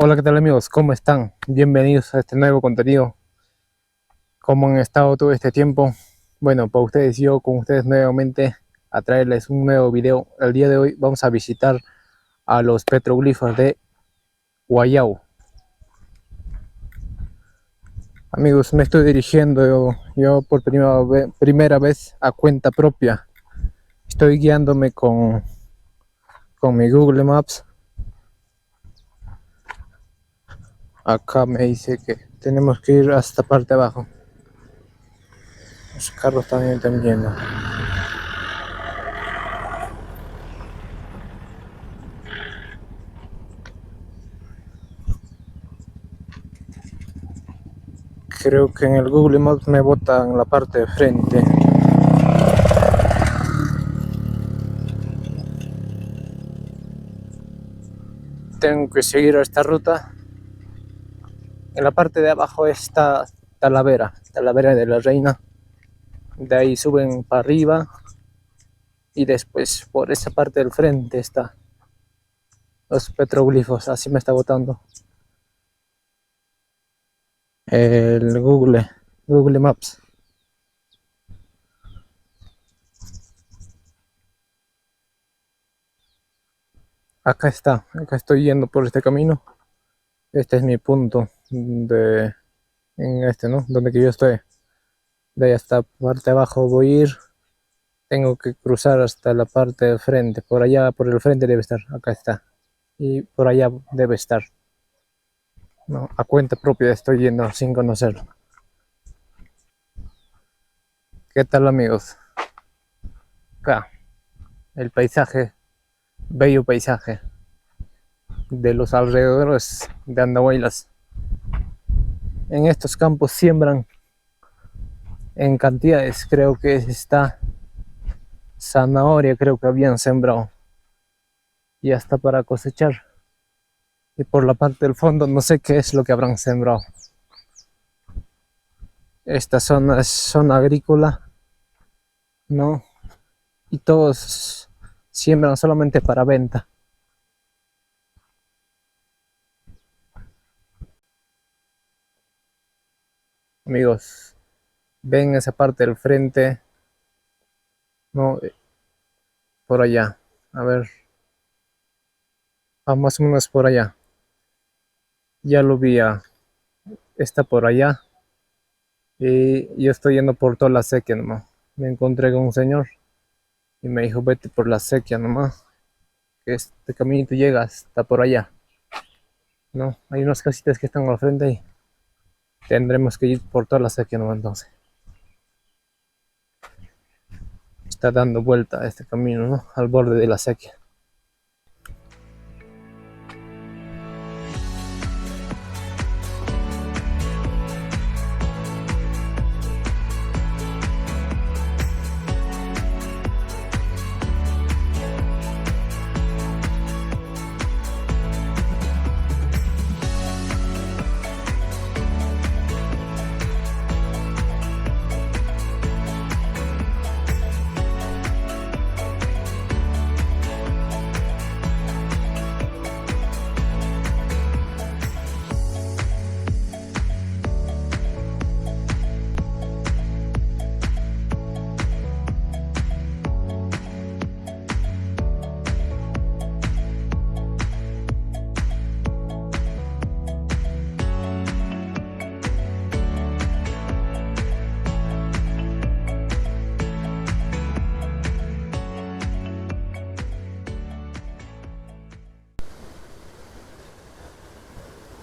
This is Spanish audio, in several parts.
Hola, ¿qué tal amigos? ¿Cómo están? Bienvenidos a este nuevo contenido. ¿Cómo han estado todo este tiempo? Bueno, para ustedes, yo con ustedes nuevamente a traerles un nuevo video. El día de hoy vamos a visitar a los petroglifos de Wayao. Amigos, me estoy dirigiendo yo por primera vez a cuenta propia. Estoy guiándome con mi Google Maps. Acá me dice que tenemos que ir hasta parte de abajo. Los carros también están yendo. Creo que en el Google Maps me bota en la parte de frente. Tengo que seguir esta ruta. En la parte de abajo está Talavera de la Reina. De ahí suben para arriba y después por esa parte del frente está los petroglifos. Así me está botando el Google Maps. Acá estoy yendo por este camino. Este es mi punto en este, ¿no? Donde que yo estoy. De ahí hasta parte de abajo voy a ir. Tengo que cruzar hasta la parte de frente. Por allá, por el frente debe estar. Acá está. Y por allá debe estar. No, a cuenta propia estoy yendo sin conocerlo. ¿Qué tal amigos? Acá, el paisaje, bello paisaje de los alrededores de Andahuaylas. En estos campos siembran en cantidades, creo que está zanahoria, creo que habían sembrado. Y hasta para cosechar. Y por la parte del fondo no sé qué es lo que habrán sembrado. Esta zona es zona agrícola, ¿no? Y todos siembran solamente para venta. Amigos, ven esa parte del frente, ¿no? Por allá, a ver, más o menos por allá. Ya lo vi, está por allá. Y yo estoy yendo por toda la sequía nomás. Me encontré con un señor y me dijo, vete por la sequía nomás, que este caminito llega hasta por allá. No, hay unas casitas que están al frente y tendremos que ir por toda la sequía nomás entonces. Está dando vuelta a este camino, ¿no? Al borde de la sequía.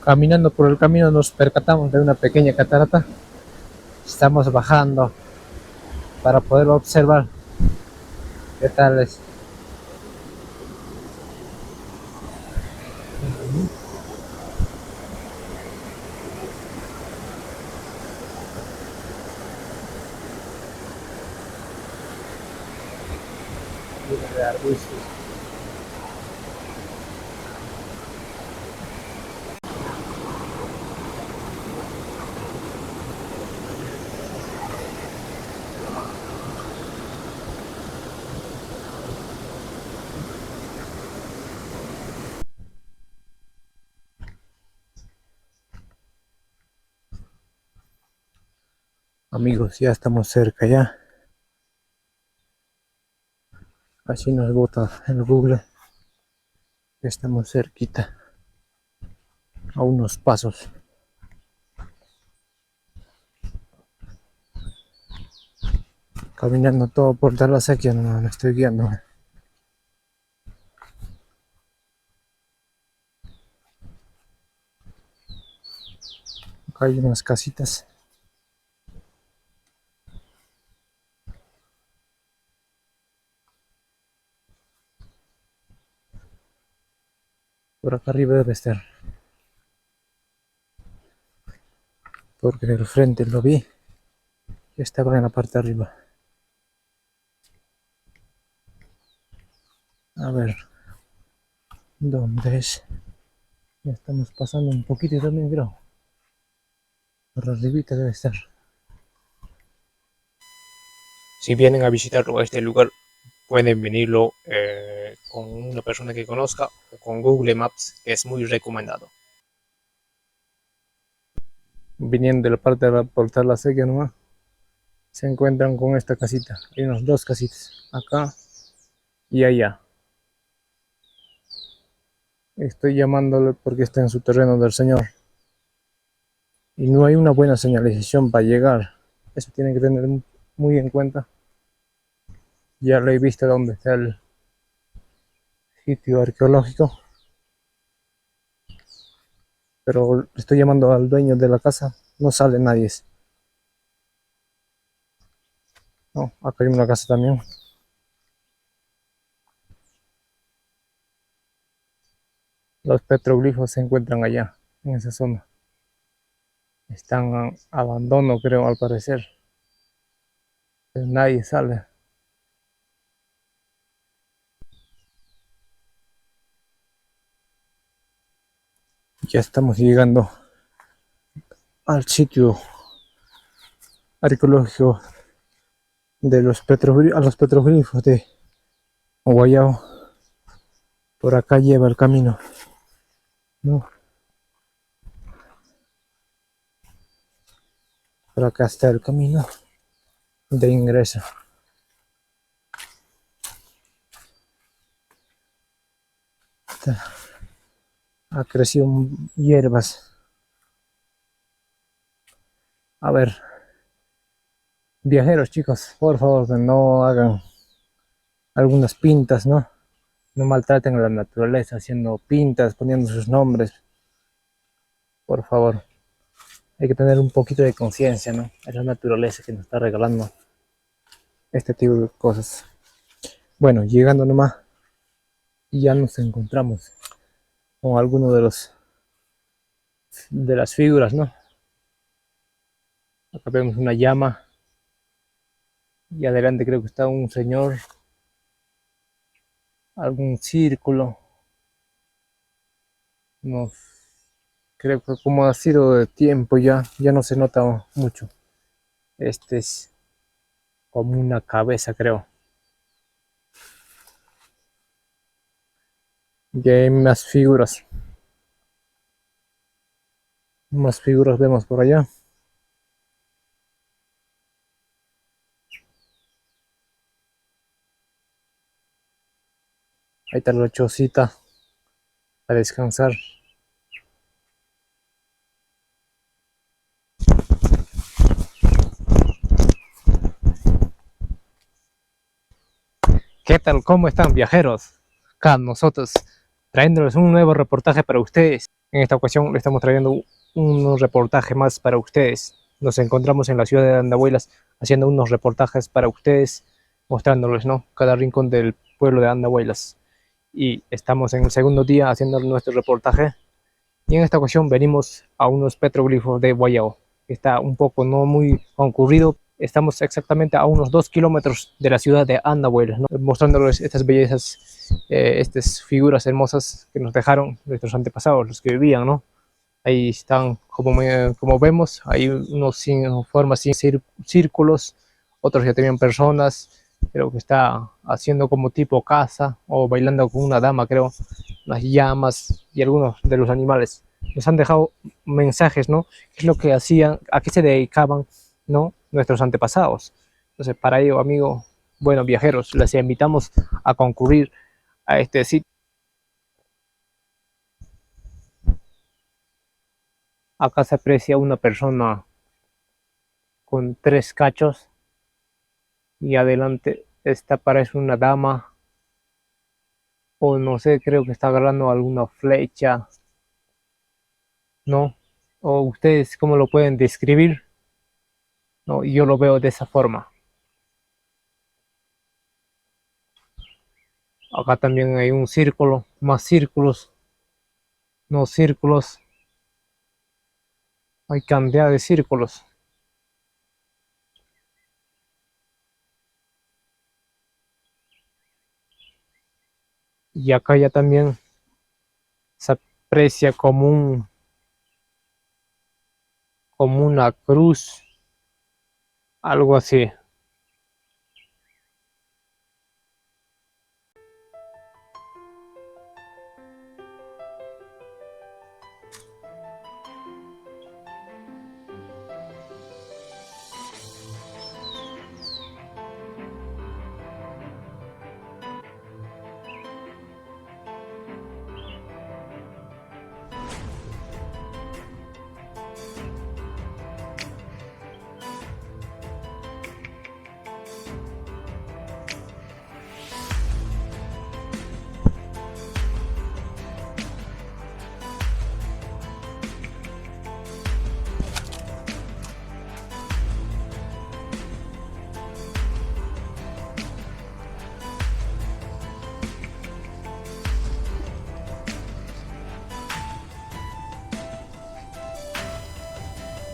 Caminando por el camino nos percatamos de una pequeña catarata. Estamos bajando para poder observar qué tal es. De arbustos. Amigos, ya estamos cerca ya. Así nos bota el Google. Estamos cerquita. A unos pasos. Caminando todo por la sequía, no me estoy guiando. Acá hay unas casitas. Por acá arriba debe estar. Porque el frente lo vi. Y estaba en la parte de arriba. A ver. ¿Dónde es? Ya estamos pasando un poquito también, creo. Por arribita debe estar. Si vienen a visitar este lugar, pueden venirlo con una persona que conozca o con Google Maps, que es muy recomendado. Viniendo de la parte de la Portal La Sequía nomás, se encuentran con esta casita. Hay unas dos casitas, acá y allá. Estoy llamándole porque está en su terreno del señor. Y no hay una buena señalización para llegar. Eso tienen que tener muy en cuenta. Ya lo he visto donde está el sitio arqueológico. Pero estoy llamando al dueño de la casa. No sale nadie. No, acá hay una casa también. Los petroglifos se encuentran allá, en esa zona. Están a abandono, creo, al parecer. Pero nadie sale. Ya estamos llegando al sitio arqueológico de los petroglifos de Guayao. Por acá lleva el camino. No. Por acá está el camino de ingreso. Ha crecido hierbas. A ver, viajeros, chicos, por favor, que no hagan algunas pintas, ¿no? No maltraten a la naturaleza haciendo pintas, poniendo sus nombres. Por favor, hay que tener un poquito de conciencia, ¿no? Es la naturaleza que nos está regalando este tipo de cosas. Bueno, llegando nomás, ya nos encontramos con alguno de las figuras, ¿no? Acá vemos una llama y adelante creo que está un señor, algún círculo. No, creo que como ha sido de tiempo ya no se nota mucho. Este es como una cabeza, creo. Y hay más figuras. Más figuras vemos por allá. Ahí está la chocita a descansar. ¿Qué tal? ¿Cómo están, viajeros? Acá nosotros trayéndoles un nuevo reportaje para ustedes. En esta ocasión le estamos trayendo un reportaje más para ustedes. Nos encontramos en la ciudad de Andahuaylas haciendo unos reportajes para ustedes, mostrándoles, ¿no?, cada rincón del pueblo de Andahuaylas. Y estamos en el segundo día haciendo nuestro reportaje. Y en esta ocasión venimos a unos petroglifos de Guayao. Está un poco no muy concurrido. Estamos exactamente a unos 2 kilómetros de la ciudad de Andahuaylas, ¿no?, mostrándoles estas bellezas, estas figuras hermosas que nos dejaron nuestros antepasados, los que vivían, ¿no? Ahí están, como vemos, hay unos sin formas, sin círculos, otros ya tenían personas. Creo que está haciendo como tipo casa o bailando con una dama, creo, las llamas y algunos de los animales. Nos han dejado mensajes, ¿no? ¿Qué es lo que hacían? ¿A qué se dedicaban? ¿No? nuestros antepasados. Entonces, para ello, amigos, bueno, viajeros, les invitamos a concurrir a este sitio. Acá se aprecia una persona con 3 cachos y adelante esta parece una dama, o no sé, creo que está agarrando alguna flecha, ¿no? O ustedes cómo lo pueden describir, ¿no? Yo lo veo de esa forma. Acá también hay un círculo, más círculos, no círculos, hay cantidad de círculos. Y acá ya también se aprecia como una cruz, algo así.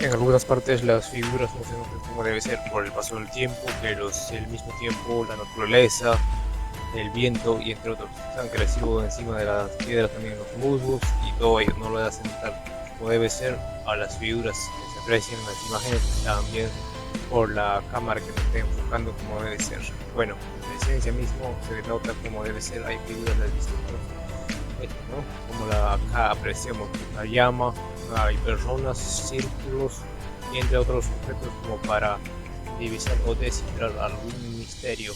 En algunas partes las figuras no se notan como debe ser por el paso del tiempo, pero el mismo tiempo la naturaleza, el viento y entre otros han crecido encima de las piedras también los musgos y todo ello no lo hacen notar como debe ser a las figuras que se aprecian en las imágenes, también por la cámara que nos esté enfocando como debe ser. Bueno, en esencia mismo se nota como debe ser, hay figuras de distintos, ¿no? Como acá apreciamos la llama, hay personas, círculos y entre otros objetos como para divisar o descifrar algún misterio.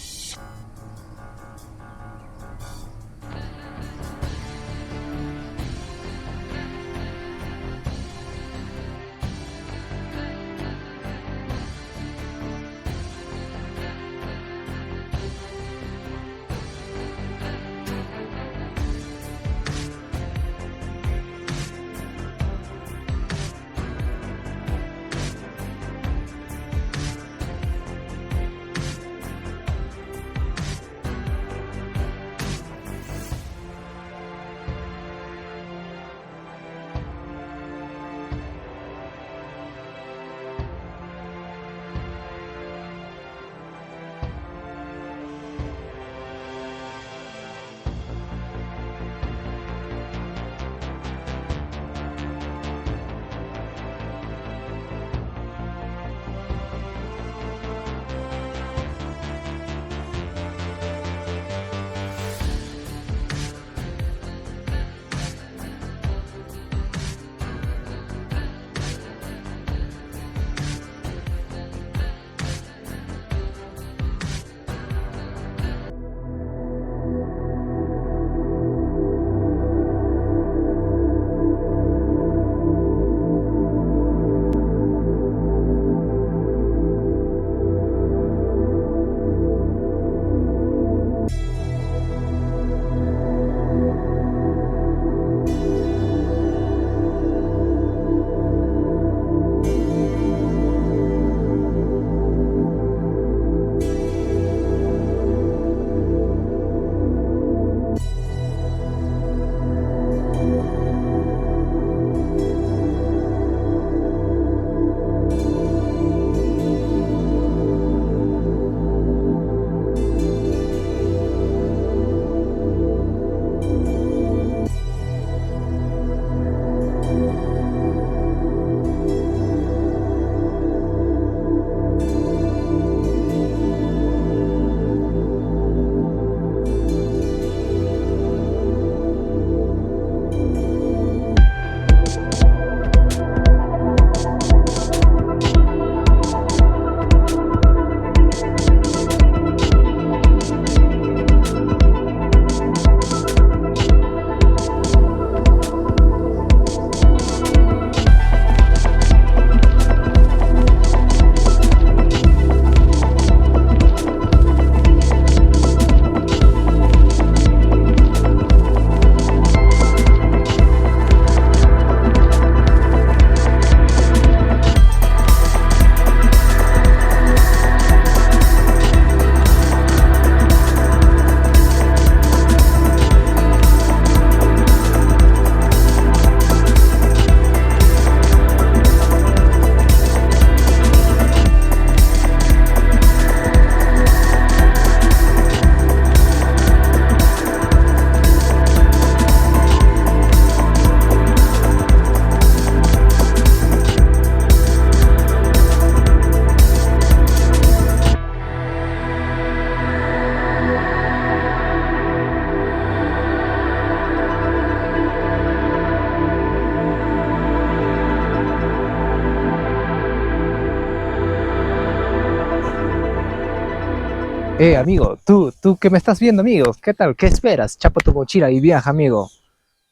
Amigo, tú que me estás viendo, amigo, ¿qué tal? ¿Qué esperas? Chapa tu mochila y viaja, amigo.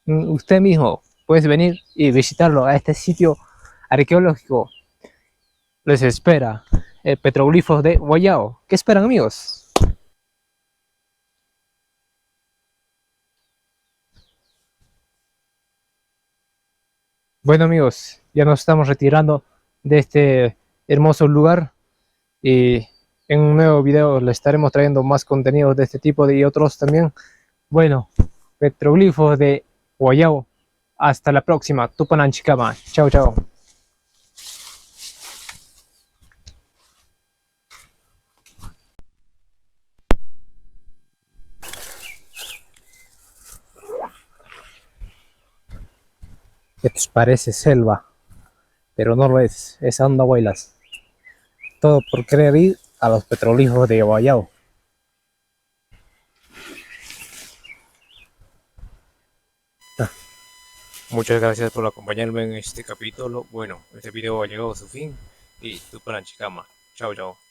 Usted mismo puedes venir y visitarlo a este sitio arqueológico. Les espera. Petroglifos de Guayao. ¿Qué esperan, amigos? Bueno, amigos, ya nos estamos retirando de este hermoso lugar y en un nuevo video les estaremos trayendo más contenidos de este tipo y otros también. Bueno, petroglifos de Guayao. Hasta la próxima. Tupananchikama. Chao, chao. Esto parece selva, pero no lo es. Es Andahuaylas. Todo por querer ir a los petroglifos de Guayao. Muchas gracias por acompañarme en este capítulo. Bueno, este video ha llegado a su fin y Tupananchikama. Chao, chao.